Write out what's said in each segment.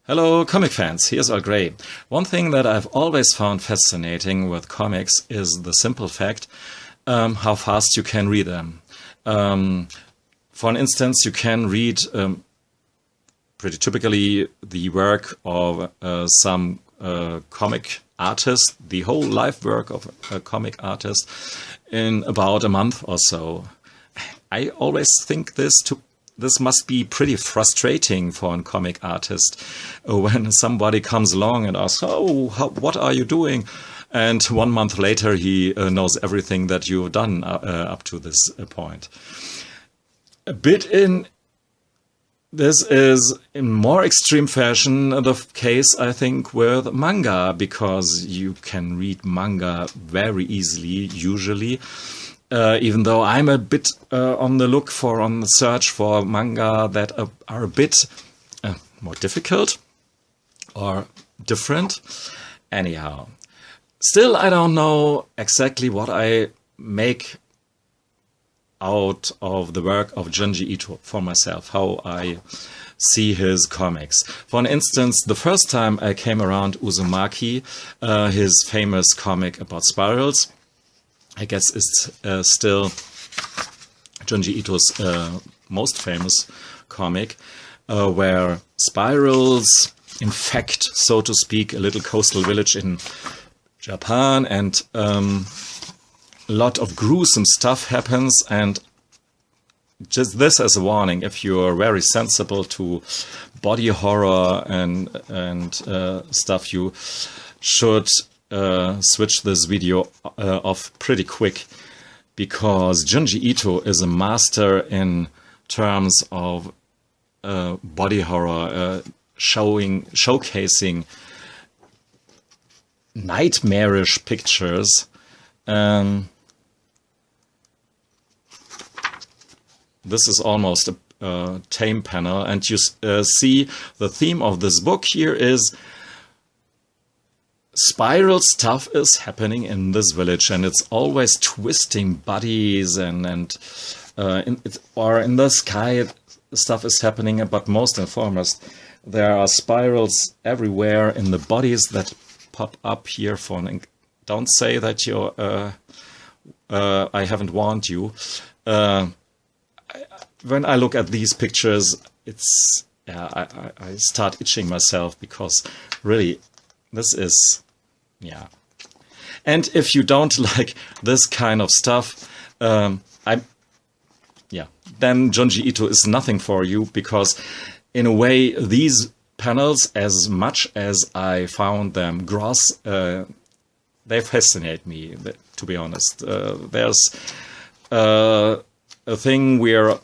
Hello comic fans, here's Earl Grey. One thing that I've always found fascinating with comics is the simple fact how fast you can read them. For instance, you can read pretty typically the work of some comic artist, the whole life work of a comic artist in about a month or so. I always think this must be pretty frustrating for a comic artist when somebody comes along and asks, what are you doing? And 1 month later, he knows everything that you've done up to this point. This is in more extreme fashion the case, I think, with manga, because you can read manga very easily, usually. Even though I'm a bit on the search for manga that are a bit more difficult or different. Anyhow, still I don't know exactly what I make out of the work of Junji Ito for myself, how I see his comics. For instance, the first time I came around Uzumaki, his famous comic about spirals, I guess it's still Junji Ito's most famous comic, where spirals infect, so to speak, a little coastal village in Japan, and a lot of gruesome stuff happens. And just this as a warning, if you're very sensible to body horror and stuff, you should switch this video off pretty quick, because Junji Ito is a master in terms of body horror, showcasing nightmarish pictures. This is almost a tame panel, and you see the theme of this book here is spiral stuff is happening in this village, and it's always twisting bodies and in the sky stuff is happening. But most and foremost, there are spirals everywhere in the bodies that pop up here. Don't say that you're I haven't warned you. When I look at these pictures, it's I start itching myself, because really this is, yeah. And if you don't like this kind of stuff, then Junji Ito is nothing for you, because in a way these panels, as much as I found them gross, they fascinate me, to be honest. There's a thing where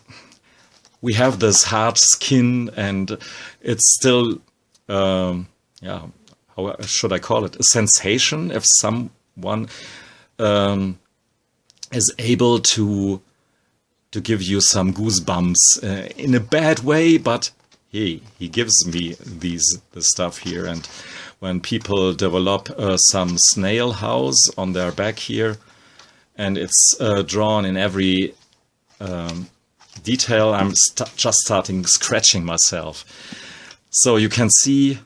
we have this hard skin, and it's still, how should I call it, a sensation if someone is able to give you some goosebumps in a bad way, but he gives me this stuff here. And when people develop some snail house on their back here, and it's drawn in every detail, I'm just starting scratching myself. So you can see,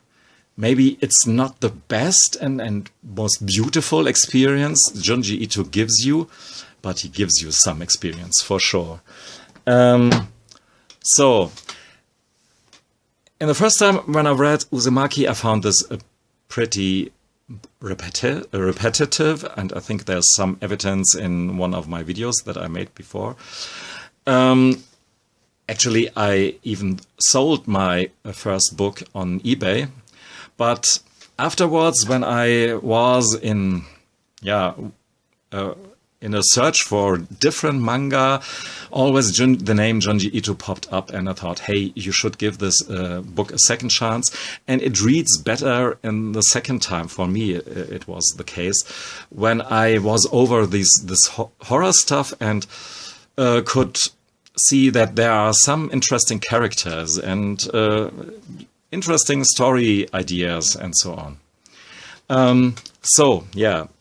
maybe it's not the best and most beautiful experience Junji Ito gives you, but he gives you some experience for sure. So, in the first time when I read Uzumaki, I found this pretty repetitive, and I think there's some evidence in one of my videos that I made before. Actually, I even sold my first book on eBay. But afterwards, when I was in a search for different manga, always the name Junji Ito popped up, and I thought, hey, you should give this book a second chance. And it reads better in the second time. For me, it was the case when I was over this horror stuff and could see that there are some interesting characters and interesting story ideas and so on.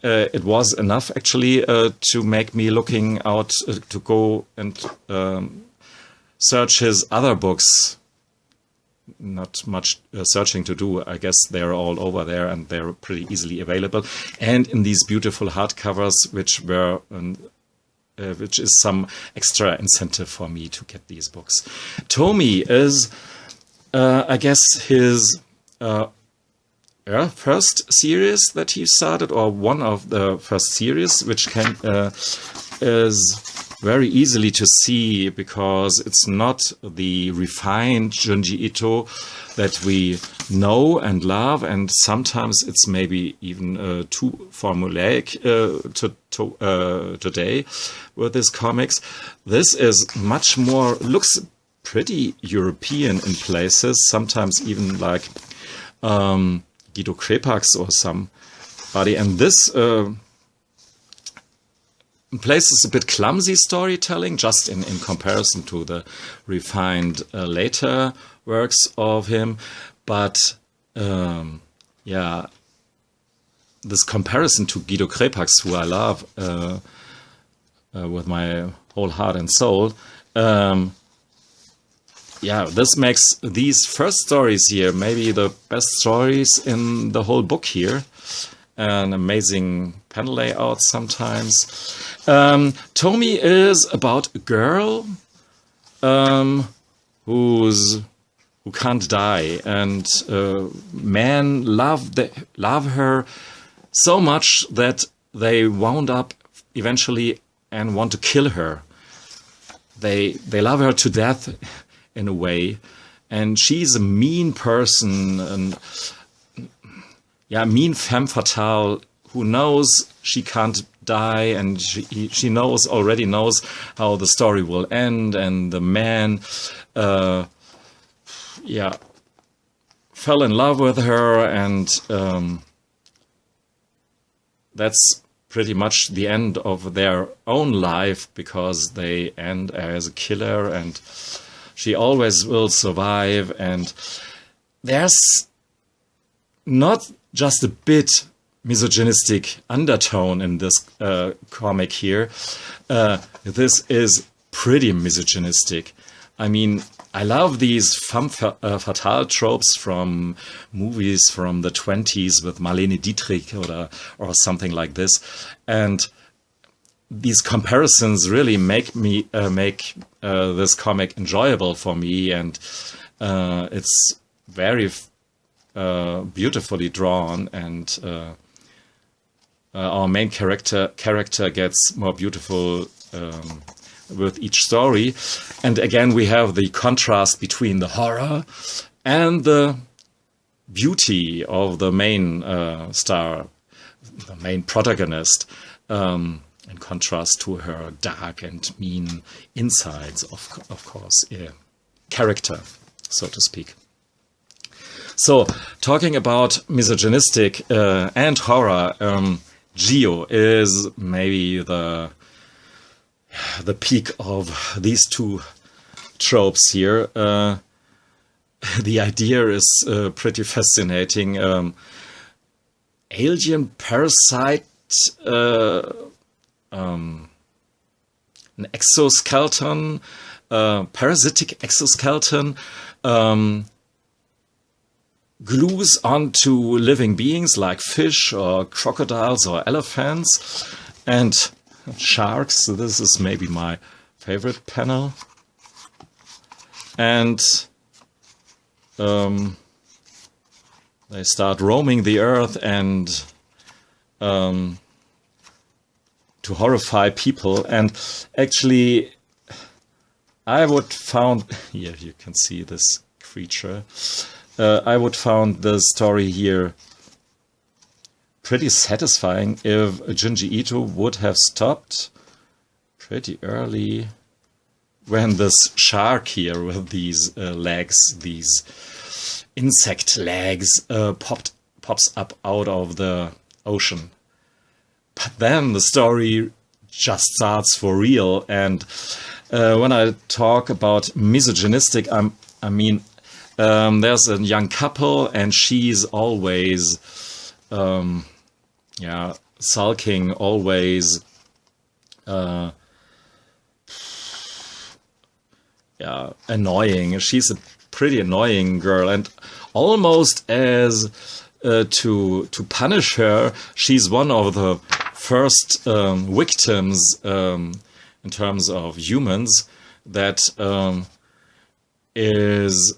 It was enough actually to make me looking out to go and search his other books not much searching to do. I guess they're all over there and they're pretty easily available. And in these beautiful hardcovers, which is some extra incentive for me to get these books. Tomie is, I guess, his first series that he started, or one of the first series, which is very easily to see because it's not the refined Junji Ito that we know and love, and sometimes it's maybe even too formulaic today with his comics. This is much more, looks pretty European in places, sometimes even like Guido Crepax or somebody, and this places a bit clumsy storytelling, just in comparison to the refined later works of him. But yeah, this comparison to Guido Crepax, who I love with my whole heart and soul, yeah, this makes these first stories here maybe the best stories in the whole book here. An amazing panel layout sometimes. Tomie is about a girl who can't die, and men love her so much that they wound up eventually and want to kill her. They love her to death in a way, and she's a mean person, and mean femme fatale who knows she can't die, and she already knows how the story will end, and the man fell in love with her, and that's pretty much the end of their own life, because they end as a killer, and she always will survive. And there's not just a bit misogynistic undertone in this comic here. This is pretty misogynistic. I mean, I love these femme fatale tropes from movies from the 20s with Marlene Dietrich or something like this. And these comparisons really make this comic enjoyable for me, and it's very beautifully drawn, and our main character gets more beautiful with each story. And again, we have the contrast between the horror and the beauty of the main star, the main protagonist, in contrast to her dark and mean insides, of course, character, so to speak. So, talking about misogynistic and horror, Gyo is maybe the peak of these two tropes here. The idea is pretty fascinating. Alien parasite, an exoskeleton, parasitic exoskeleton, glues onto living beings like fish or crocodiles or elephants and sharks. So this is maybe my favorite panel. And they start roaming the earth and to horrify people. And actually, I would found here you can see this creature. I would found the story here pretty satisfying if Junji Ito would have stopped pretty early when this shark here with these legs, these insect legs, pops up out of the ocean. But then the story just starts for real. And when I talk about misogynistic, I mean, there's a young couple, and she's always, sulking, always, annoying. She's a pretty annoying girl, and almost as to punish her, she's one of the first victims in terms of humans that is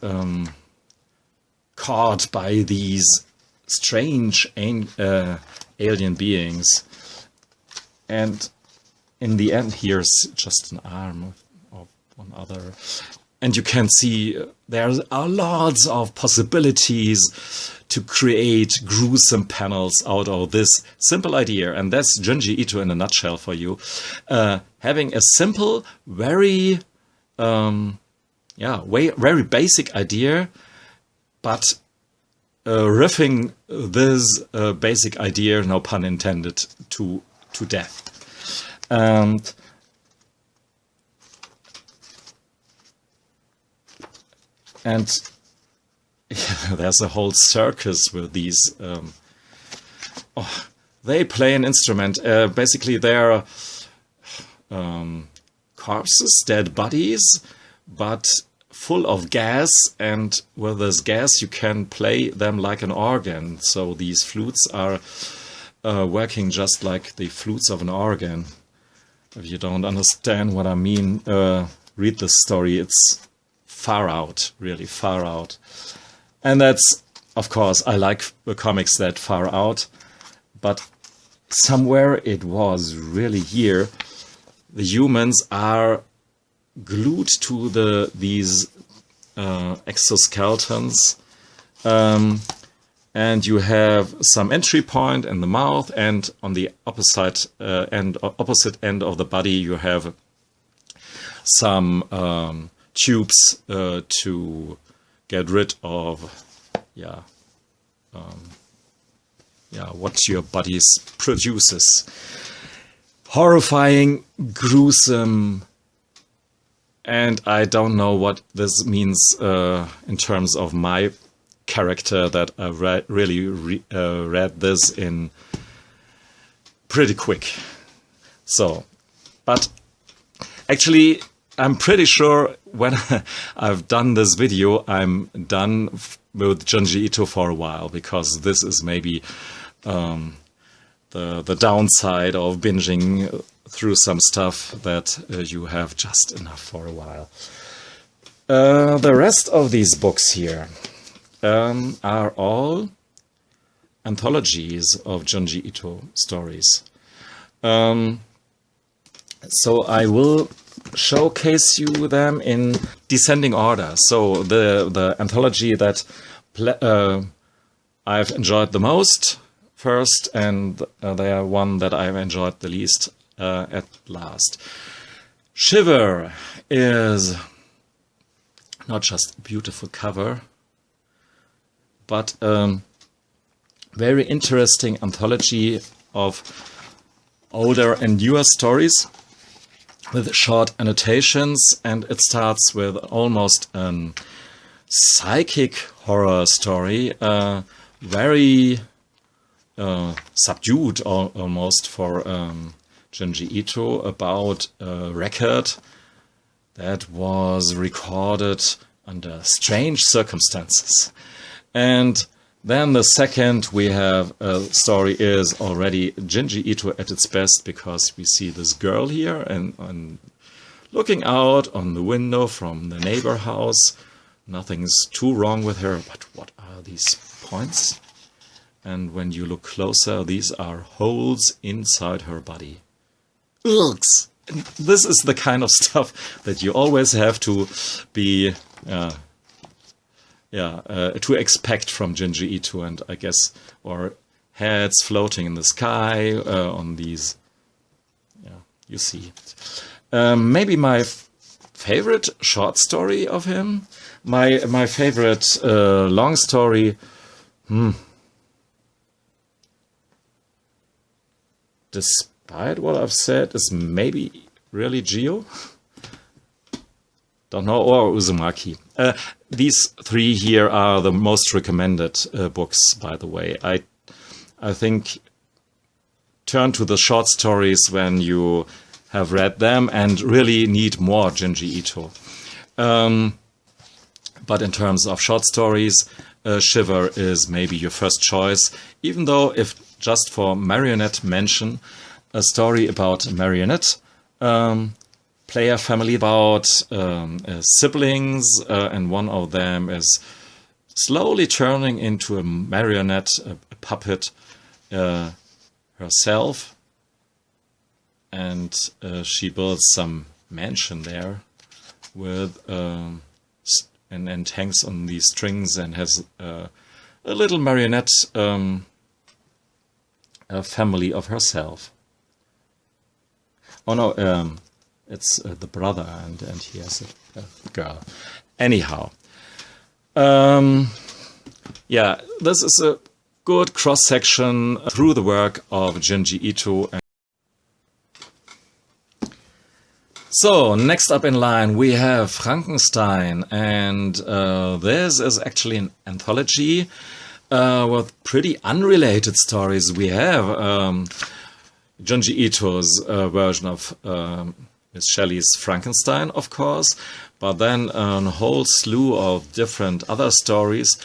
caught by these strange alien beings. And in the end, here's just an arm of one other. And you can see there are lots of possibilities to create gruesome panels out of this simple idea. And that's Junji Ito in a nutshell for you. Having a simple, very very basic idea, but riffing this basic idea, no pun intended, to death. And there's a whole circus with these. They play an instrument. Basically, they're corpses, dead bodies, but full of gas, and with this gas you can play them like an organ. So these flutes are working just like the flutes of an organ. If you don't understand what I mean, read the story. It's far out, really far out. And that's, of course, I like the comics that far out, but somewhere it was really here. The humans are glued to these exoskeletons, and you have some entry point in the mouth, and on the opposite end of the body you have some tubes to get rid of what your body produces. Horrifying, gruesome, and I don't know what this means in terms of my character, that I really read this in pretty quick. So, but actually, I'm pretty sure when I've done this video, I'm done with Junji Ito for a while, because this is maybe the downside of binging through some stuff, that you have just enough for a while. The rest of these books here are all anthologies of Junji Ito stories. So I will showcase you them in descending order. So the anthology that I've enjoyed the most first, and the one that I've enjoyed the least at last. Shiver is not just a beautiful cover, but very interesting anthology of older and newer stories with short annotations, and it starts with almost a psychic horror story, very subdued almost for Junji Ito, about a record that was recorded under strange circumstances. And then the second we have story is already Junji Ito at its best, because we see this girl here and looking out on the window from the neighbor house. Nothing's too wrong with her, but what are these points? And when you look closer, these are holes inside her body. Ugh! This is the kind of stuff that you always have to be to expect from Junji Ito, and I guess, or heads floating in the sky on these. You see. Maybe my favorite short story of him, my favorite long story. Despite what I've said, is maybe really Gyo. Don't know, or Uzumaki. These three here are the most recommended books, by the way. I think turn to the short stories when you have read them and really need more Junji Ito. But in terms of short stories, Shiver is maybe your first choice, even though if just for marionette mention, a story about a marionette player family about siblings, and one of them is slowly turning into a marionette, a puppet herself, and she builds some mansion there with and hangs on these strings and has a little marionette family of herself. Oh no, it's the brother, and he has a girl. Anyhow, yeah, this is a good cross-section through the work of Junji Ito. So, next up in line we have Frankenstein, and this is actually an anthology with pretty unrelated stories. We have Junji Ito's version of Miss Shelley's Frankenstein, of course, but then a whole slew of different other stories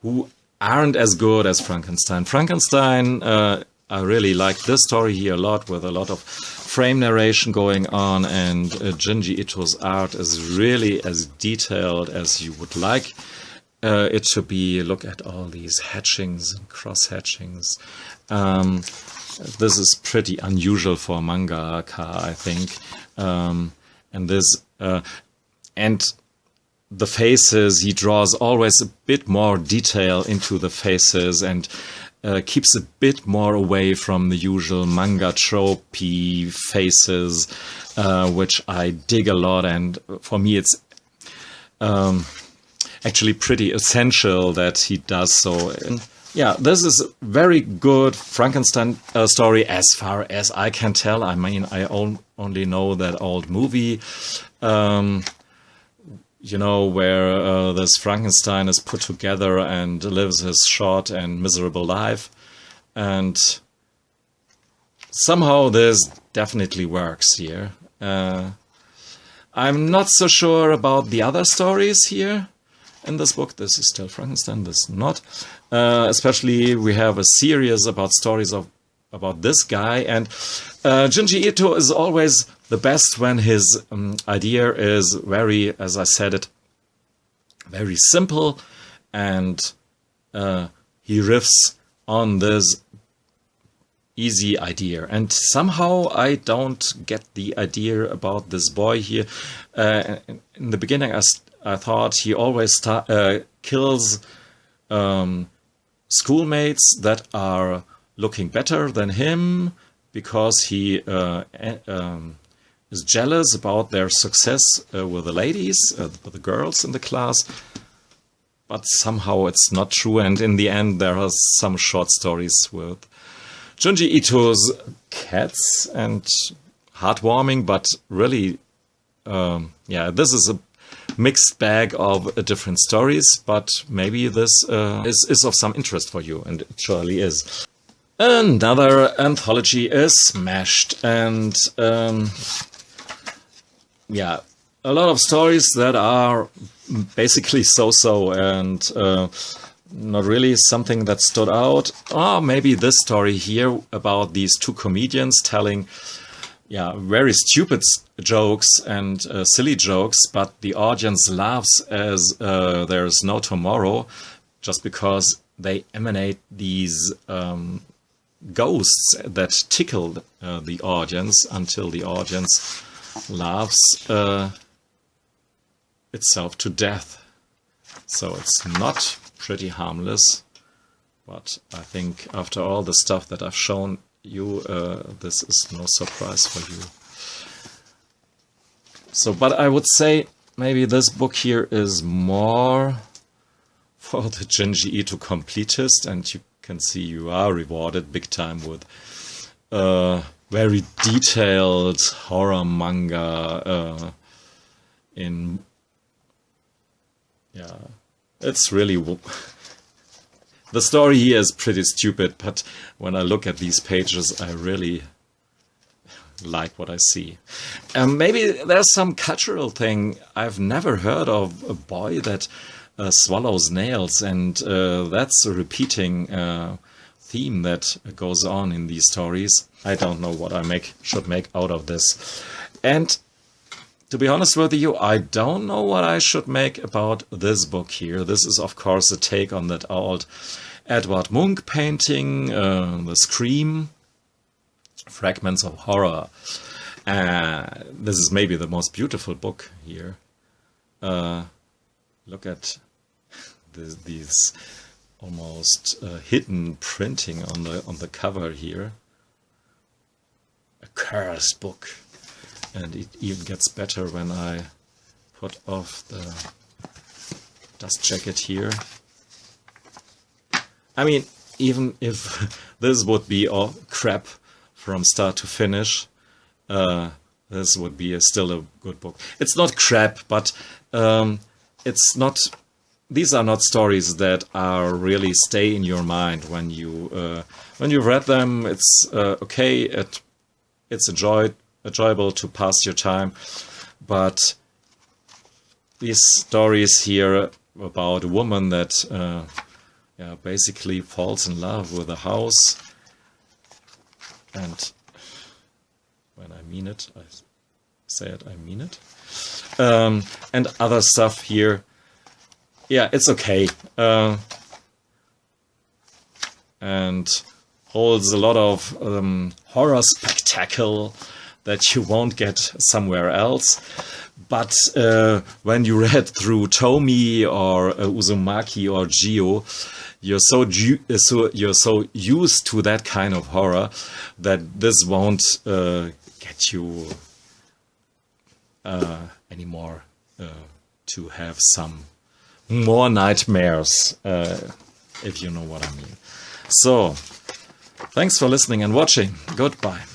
who aren't as good as Frankenstein. Frankenstein, I really like this story here a lot, with a lot of frame narration going on, and Junji Ito's art is really as detailed as you would like it to be. Look at all these hatchings and cross-hatchings. This is pretty unusual for a mangaka, I think. And the faces, he draws always a bit more detail into the faces, and keeps a bit more away from the usual manga tropey faces, which I dig a lot. And for me, it's actually pretty essential that he does so. And yeah, this is a very good Frankenstein story as far as I can tell. I mean, I only know that old movie, you know, where this Frankenstein is put together and lives his short and miserable life. And somehow this definitely works here. I'm not so sure about the other stories here in this book. This is still Frankenstein, this is not. Especially we have a series about stories about this guy. And Junji Ito is always the best when his idea is very, as I said it, very simple, and he riffs on this easy idea. And somehow I don't get the idea about this boy here. In the beginning, I thought he always kills schoolmates that are looking better than him because he is jealous about their success with the ladies, with the girls in the class. But somehow it's not true, and in the end there are some short stories with Junji Ito's cats, and heartwarming, but really, yeah, this is a mixed bag of different stories, but maybe this is of some interest for you, and it surely is. Another anthology is Smashed, and yeah, a lot of stories that are basically so-so, and not really something that stood out. Or maybe this story here about these two comedians telling, yeah, very stupid jokes and silly jokes, but the audience laughs as there's no tomorrow, just because they emanate these ghosts that tickled the audience until the audience laughs itself to death. So it's not pretty harmless, but I think after all the stuff that I've shown you, this is no surprise for you. So, but I would say maybe this book here is more for the Junji Ito completist, and you can see you are rewarded big time with very detailed horror manga in, yeah, it's really, the story here is pretty stupid, but when I look at these pages, I really like what I see. Maybe there's some cultural thing. I've never heard of a boy that swallows nails, and that's a repeating theme that goes on in these stories. I don't know what I should make out of this. And to be honest with you, I don't know what I should make about this book here. This is, of course, a take on that old Edward Munch painting, The Scream, Fragments of Horror. This is maybe the most beautiful book here. Look at these almost hidden printing on the cover here. A cursed book. And it even gets better when I put off the dust jacket here. I mean, even if this would be all crap from start to finish, this would be still a good book. It's not crap, but it's not. These are not stories that are really stay in your mind when you've read them. It's okay. It's enjoyable to pass your time, but these stories here about a woman that basically falls in love with a house, and when I mean it, I say it, I mean it, and other stuff here. Yeah, it's okay, and holds a lot of horror spectacle that you won't get somewhere else. But when you read through Tomie or Uzumaki or Gyo, you're so used to that kind of horror that this won't get you anymore to have some more nightmares, if you know what I mean. So, thanks for listening and watching. Goodbye.